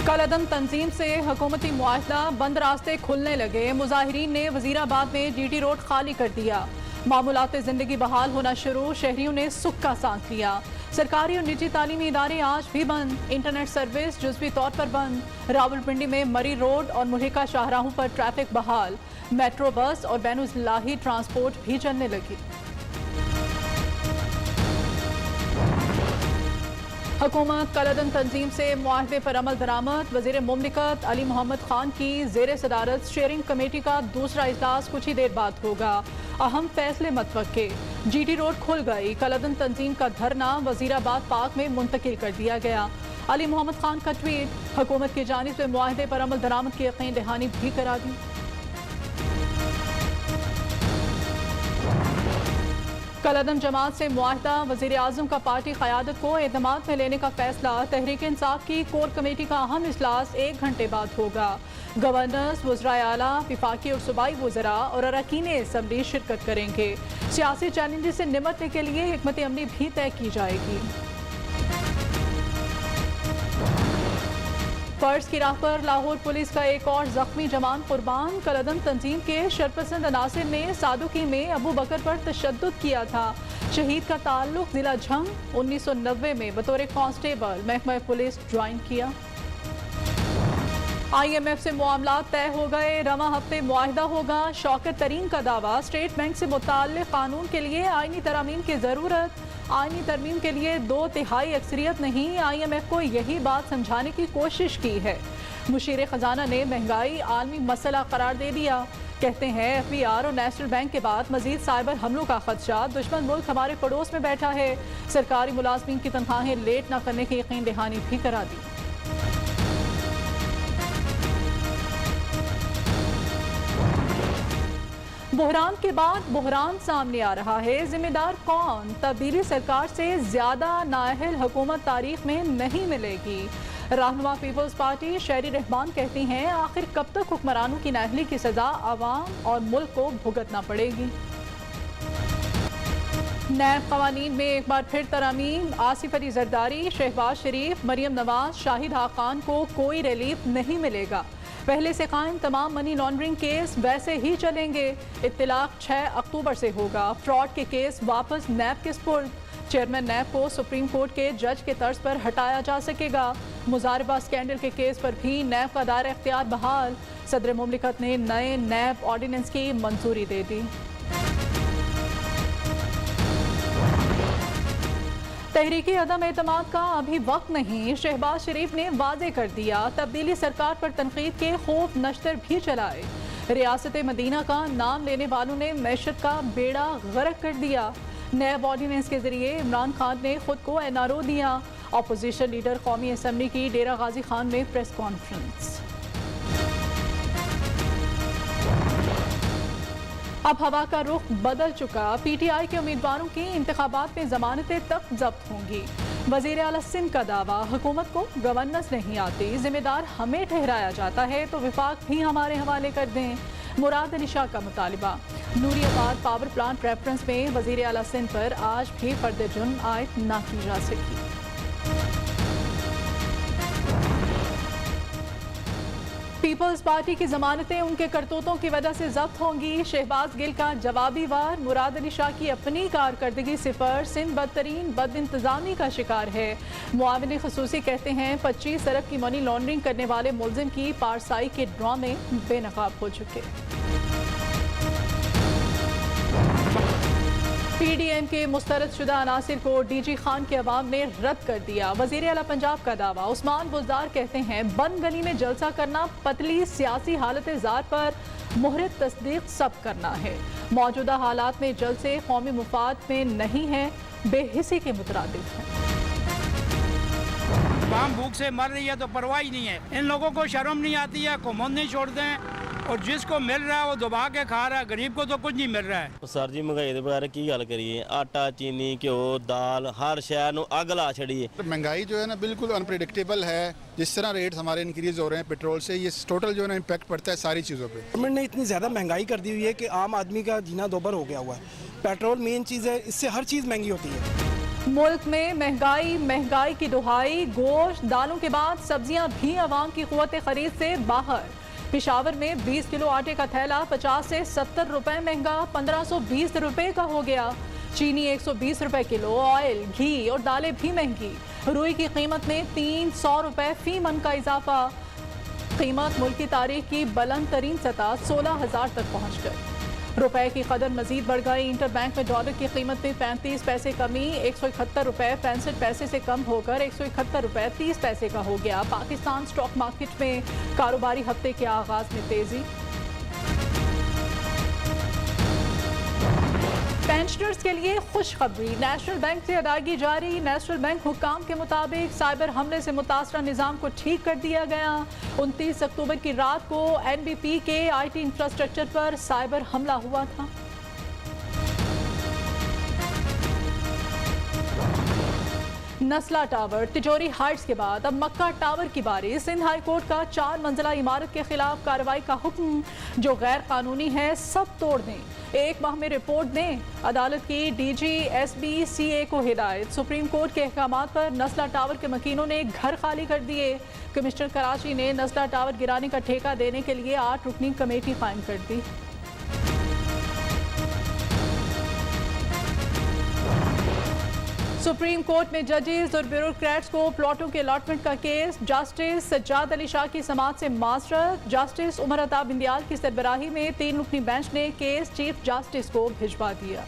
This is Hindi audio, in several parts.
कलअदम तंजीम से हुकूमती मुआहदा, बंद रास्ते खुलने लगे। मुजाहिरीन ने वजीराबाद में जीटी रोड खाली कर दिया। मामूलात जिंदगी बहाल होना शुरू, शहरियों ने सुख का सांस लिया। सरकारी और निजी तालीमी इदारे आज भी बंद, इंटरनेट सर्विस जुज़वी तौर पर बंद। रावलपिंडी में मरी रोड और मुल्हिका शाहराहों पर ट्रैफिक बहाल। मेट्रो बस और बैनुल-इलाही ट्रांसपोर्ट भी चलने लगी। हुकूमत कलअदम तंजीम से मुआहदे पर अमल दरामद। वज़ीर मुमलिकत अली मोहम्मद खान की ज़ेर सदारत शेयरिंग कमेटी का दूसरा इजलास कुछ ही देर बाद होगा। अहम फैसले मतवक्के। जीटी रोड खुल गई। कलअदम तंजीम का धरना वजीराबाद पार्क में मुंतकिल कर दिया गया। अली मोहम्मद खान का ट्वीट, हुकूमत की जानिब से मुआहदे पर अमल दरामद की यकीन दहानी भी करा दी। कलअदम जमात से मुआहदा, वज़ीर आज़म का पार्टी क़यादत को एतमाद में लेने का फैसला। तहरीक इंसाफ की कोर कमेटी का अहम इजलास 1 घंटे बाद होगा। गवर्नर्स, वज़राए आला, विफाकी और सूबाई वज़रा और अरकान असम्बली शिरकत करेंगे। सियासी चैलेंजेस से निपटने के लिए हिकमत अमली भी तय की जाएगी। फर्ज की राह पर लाहौर पुलिस का एक और जख्मी जवान कुर्बान। कलअदम तंजीम के शरपसंद अनासिर ने सादुकी में अबू बकर पर तशद्दुद किया था। शहीद का ताल्लुक जिला झंग 1990 में बतौर कांस्टेबल महकमा पुलिस ज्वाइन किया। IMF से मामलात तय हो गए, रवा हफ्ते मुआहिदा होगा। शौकत तरीन का दावा, स्टेट बैंक से मुताल्लिक़ कानून के लिए आईनी तरामीम की ज़रूरत। आईनी तरमीम के लिए 2/3 अक्सरियत नहीं। IMF को यही बात समझाने की कोशिश की है। मुशीर खजाना ने महंगाई आलमी मसला करार दे दिया। कहते हैं FBR और नेशनल बैंक के बाद मजीद साइबर हमलों का खदशा। दुश्मन मुल्क हमारे पड़ोस में बैठा है। सरकारी मुलाजमीन की तनख्वाहें लेट न करने की यकीन दहानी भी करा दी। बहरान के बाद बहरान सामने आ रहा है। जिम्मेदार कौन? तब्दीली सरकार से ज्यादा नाअहल हुकूमत तारीख में नहीं मिलेगी। रहनुमा पीपल्स पार्टी शहरी रहमान कहती हैं, आखिर कब तक हुक्मरानों की नाअहली की सजा आवाम और मुल्क को भुगतना पड़ेगी। नैब कवानीन में एक बार फिर तरामीम। आसिफ अली जरदारी, शहबाज शरीफ, मरियम नवाज, शाहिद खान को कोई रिलीफ नहीं मिलेगा। पहले से कायम तमाम मनी लॉन्ड्रिंग केस वैसे ही चलेंगे। इत्तलाक 6 अक्टूबर से होगा। फ्रॉड के केस वापस नैब के स्पुर्द। चेयरमैन नैब को सुप्रीम कोर्ट के जज के तर्ज पर हटाया जा सकेगा। मुजारबा स्कैंडल के केस पर भी नैब का दायरा इख्तियार बहाल। सदर मुमलिकत ने नए नैब ऑर्डिनेंस की मंजूरी दे दी। तहरीकी अदम एतमाद का अभी वक्त नहीं। शहबाज शरीफ ने वाजे कर दिया, तब्दीली सरकार पर तनकीद के खूब नश्तर भी चलाए। रियासत मदीना का नाम लेने वालों ने मैशत का बेड़ा गर्क कर दिया। नैब ऑर्डिनेंस के जरिए इमरान खान ने खुद को NRO दिया। अपोजिशन लीडर कौमी असम्बली की डेरा गाजी खान में प्रेस कॉन्फ्रेंस। अब हवा का रुख बदल चुका। PTI के उम्मीदवारों की इंतखाबात में जमानतें तक जब्त होंगी। वजीर आला सिंध का दावा, हुकूमत को गवर्नेंस नहीं आती, जिम्मेदार हमें ठहराया जाता है तो विफाक भी हमारे हवाले कर दें। मुराद अली शाह का मुतालिबा। नूरियाबाद पावर प्लांट रेफरेंस में वजीर आला सिंध पर आज भी फर्द जुर्म आयद न की जा सकी। पीपल्स पार्टी की जमानतें उनके करतूतों की वजह से जब्त होंगी। शहबाज गिल का जवाबी वार। मुराद अली शाह की अपनी कारकर्दगी सिफर। सिंध बदतरीन बद इंतजामी का शिकार है। मुआविन खसूसी कहते हैं 25 अरब की मनी लॉन्ड्रिंग करने वाले मुलजिम की पारसाई के ड्रामे बेनकाब हो चुके। PDM के मुस्तरद शुदा अनासिर को DG खान के अवाम ने रद्द कर दिया। वजीर आला पंजाब का दावा। उस्मान बुज़दार कहते हैं, बंद गली में जलसा करना पतली सियासी हालत ज़ात पर मुहर तस्दीक सब करना है। मौजूदा हालात में जलसे कौमी मुफाद में नहीं है, बेहिसी के मुतरादिफ हैं। आम भूख से मर रही है तो परवाह ही नहीं है। इन लोगों को शर्म नहीं आती है, घुमंद नहीं छोड़ते हैं और जिसको मिल रहा है वो दबा के खा रहा है। गरीब को तो कुछ नहीं मिल रहा है। सर जी महंगाई के बारे की गल करिए, आटा, चीनी, घ्यो, दाल, हर शहर को अग ला छड़ी है। महंगाई जो है ना बिल्कुल अनप्रेडिक्टेबल है। जिस तरह रेट हमारे इंक्रीज हो रहे हैं पेट्रोल से, ये टोटल जो है ना इम्पैक्ट पड़ता है सारी चीज़ों पे। गवर्नमेंट ने इतनी ज़्यादा महंगाई कर दी हुई है कि आम आदमी का जीना दोबर हो गया हुआ है। पेट्रोल मेन चीज़ है, इससे हर चीज़ महंगी होती है। मुल्क में महंगाई की दुहाई, गोश्त दालों के बाद सब्जियां भी अवाम की कुव्वत खरीद से बाहर। पेशावर में 20 किलो आटे का थैला 50 से 70 रुपए महंगा 1520 रुपए का हो गया। चीनी 120 रुपए किलो, ऑयल, घी और दालें भी महंगी। रुई की कीमत में 300 रुपए फी मन का इजाफा। कीमत मुल्क की तारीख की बुलंद तरीन सतह 16,000 तक पहुँच गई। रुपए की कदर मजीद बढ़ गई। इंटरबैंक में डॉलर की कीमत में 35 पैसे कमी, 171 रुपए 65 पैसे से कम होकर 171 रुपए 30 पैसे का हो गया। पाकिस्तान स्टॉक मार्केट में कारोबारी हफ्ते के आगाज में तेजी। पेंशनर्स के लिए खुशखबरी, नेशनल बैंक से अदायगी जारी। नेशनल बैंक हुक्काम के मुताबिक साइबर हमले से मुतासरा निज़ाम को ठीक कर दिया गया। 29 अक्टूबर की रात को NBP के IT इंफ्रास्ट्रक्चर पर साइबर हमला हुआ था। नस्ला टावर, तिजोरी हाइट्स के बाद अब मक्का टावर की बारी। सिंध हाई कोर्ट का 4 मंजिला इमारत के खिलाफ कार्रवाई का हुक्म, जो गैर कानूनी है सब तोड़ दें, 1 माह में रिपोर्ट दें। अदालत की DG SB CA को हिदायत। सुप्रीम कोर्ट के अहकामात पर नस्ला टावर के मकीनों ने घर खाली कर दिए। कमिश्नर कराची ने नस्ला टावर गिराने का ठेका देने के लिए 8 रुकनी कमेटी कायम कर दी। सुप्रीम कोर्ट में जजेस और ब्यूरोक्रेट्स को प्लॉटों के अलॉटमेंट का केस। जस्टिस सज्जाद अली शाह की समाअत से माजरत। जस्टिस उमर अता बिंदियाल की सरबराही में 3 रुकनी बेंच ने केस चीफ जस्टिस को भिजवा दिया।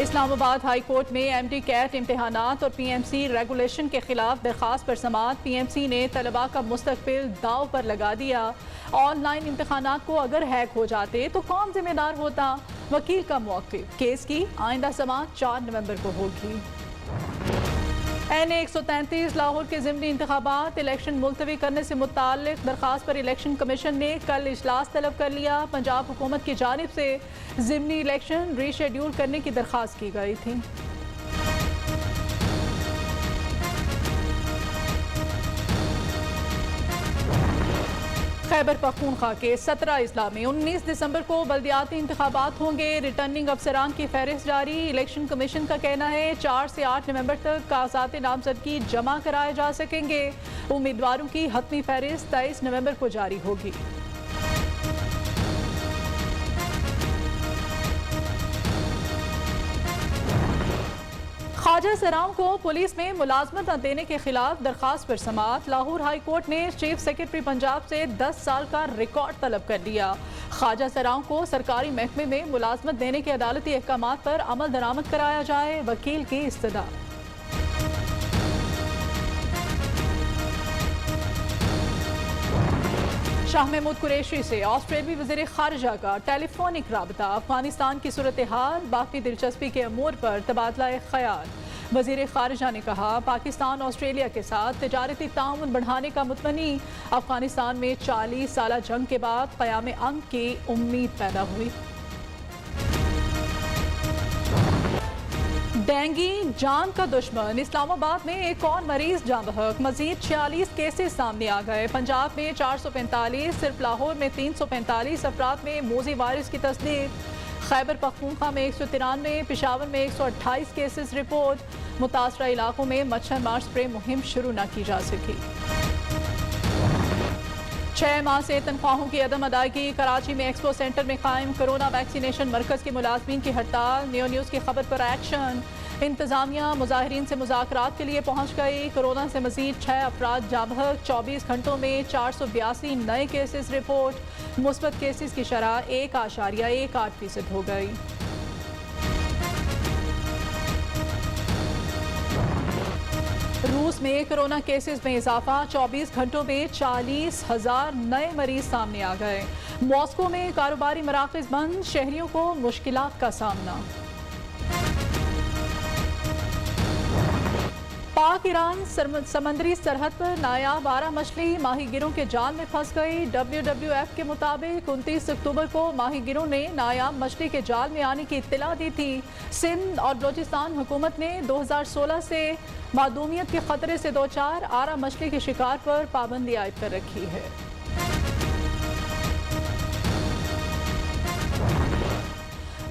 इस्लामाबाद हाई कोर्ट में MD कैट इम्तिहानात और PMC रेगुलेशन के खिलाफ दरखास्त पर समाअत। PMC ने तलबा का मुस्तकबिल दाव पर लगा दिया। ऑनलाइन इम्तिहानात को अगर हैक हो जाते तो कौन जिम्मेदार होता? वकील का मौक़िफ़। केस की आइंदा समाअत 4 नवंबर को होगी। NA 133 लाहौर के ज़िमनी इंतखाबात इलेक्शन मुलतवी करने से मुताल्लिक़ दरख्वास्त पर इलेक्शन कमीशन ने कल इजलास तलब कर लिया। पंजाब हुकूमत की जानिब से ज़िमनी इलेक्शन रीशेड्यूल करने की दरख्वास्त की गई थी। खैबर पख्तूनख्वा के 17 अजला में 19 दिसंबर को बल्दियाती इंतखाबात होंगे। रिटर्निंग अफसरान की फहरिस्त जारी। इलेक्शन कमीशन का कहना है 4 से 8 नवंबर तक कागजात नामजदगी जमा कराए जा सकेंगे। उम्मीदवारों की हतमी फहरिस्त 23 नवंबर को जारी होगी। ख्वाजा सराओं को पुलिस में मुलाजमत न देने के खिलाफ दरखास्त पर समाअत। लाहौर हाई कोर्ट ने चीफ सेक्रेटरी पंजाब से 10 साल का रिकॉर्ड तलब कर दिया। ख्वाजा सराओं को सरकारी महकमे में मुलाजमत देने के अदालती अहकामात पर अमल दरामद कराया जाए, वकील की इस्तदा। शाह महमूद कुरैशी से ऑस्ट्रेलियाई वज़ीर ख़ारिजा का टेलीफोनिक राबता। अफगानिस्तान की सूरत हाल, बाकी दिलचस्पी के अमूर पर तबादला ख्याल। वज़ीर ख़ारिजा ने कहा पाकिस्तान ऑस्ट्रेलिया के साथ तिजारती ताउन बढ़ाने का मुतमनी। अफगानिस्तान में 40 साला जंग के बाद क़याम अमन की उम्मीद पैदा हुई। डेंगी जान का दुश्मन। इस्लामाबाद में एक और मरीज जाँ बहक। मजीद 46 केसेस सामने आ गए। पंजाब में 445, सिर्फ लाहौर में 345 अफराद में मोज़ी वायरस की तस्दीक। खैबर पख्तूनख्वा में 193, पेशावर में 128 केसेस रिपोर्ट। मुतासरा इलाकों में मच्छर मार स्प्रे मुहिम शुरू न की जा सकी। 6 माह से तनख्वाहों की अदम अदायगी। कराची में एक्सपो सेंटर में कायम कोरोना वैक्सीनेशन मरकज़ के मुलाजमीन की हड़ताल। न्यू न्यूज़ की खबर पर एक्शन। इंतजामिया मुजाहिरीन से मुज़ाकरात के लिए पहुँच गई। कोरोना से मजीद 6 अफराद जाँ बहक। 24 घंटों में 482 नए केसेस रिपोर्ट। मुस्बत केसेस की शरह 1.18% हो गई। रूस में कोरोना केसेस में इजाफा। 24 घंटों में 40,000 नए मरीज सामने आ गए। मॉस्को में कारोबारी मराकज़ बंद, शहरियों को मुश्किलात का सामना। पाक ईरान समंदरी सरहद पर नायाब आरा मछली माहीगिरों के जाल में फंस गई। WWF के मुताबिक 29 अक्टूबर को माहीगिरों ने नायाब मछली के जाल में आने की इत्तला दी थी। सिंध और बलूचिस्तान हुकूमत ने 2016 से मादूमियत के खतरे से दो चार आरा मछली के शिकार पर पाबंदी आयद कर रखी है।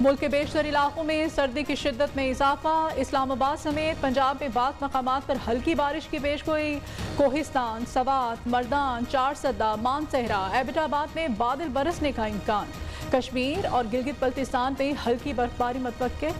मुल्क के बेशतर इलाकों में सर्दी की शिद्दत में इजाफा। इस्लामाबाद समेत पंजाब में बाज़ मकामात पर हल्की बारिश की पेशगोई। कोहिस्तान, सवात, मर्दान, चारसदा, मानसहरा, एबटाबाद में बादल बरसने का इम्कान। कश्मीर और गिलगित बल्तिस्तान में हल्की बर्फबारी मुतवक्के।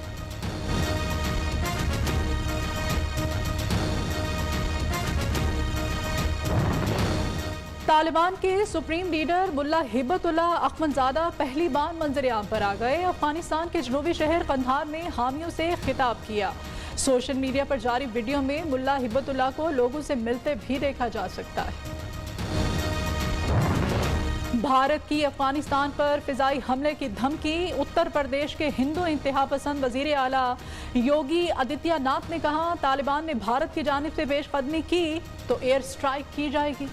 तालिबान के सुप्रीम लीडर मुल्ला हिब्बतुल्लाह अख्वंज़ादा पहली बार मंजर-ए-आम पर आ गए। अफगानिस्तान के जनूबी शहर कंधार में हामियों से खिताब किया। सोशल मीडिया पर जारी वीडियो में मुल्ला हिब्बतुल्लाह को लोगों से मिलते भी देखा जा सकता है। भारत की अफगानिस्तान पर फिजाई हमले की धमकी। उत्तर प्रदेश के हिंदू इंतहा पसंद वजीर आला योगी आदित्यनाथ ने कहा, तालिबान ने भारत की जानिब से पेशकदमी की तो एयर स्ट्राइक की जाएगी।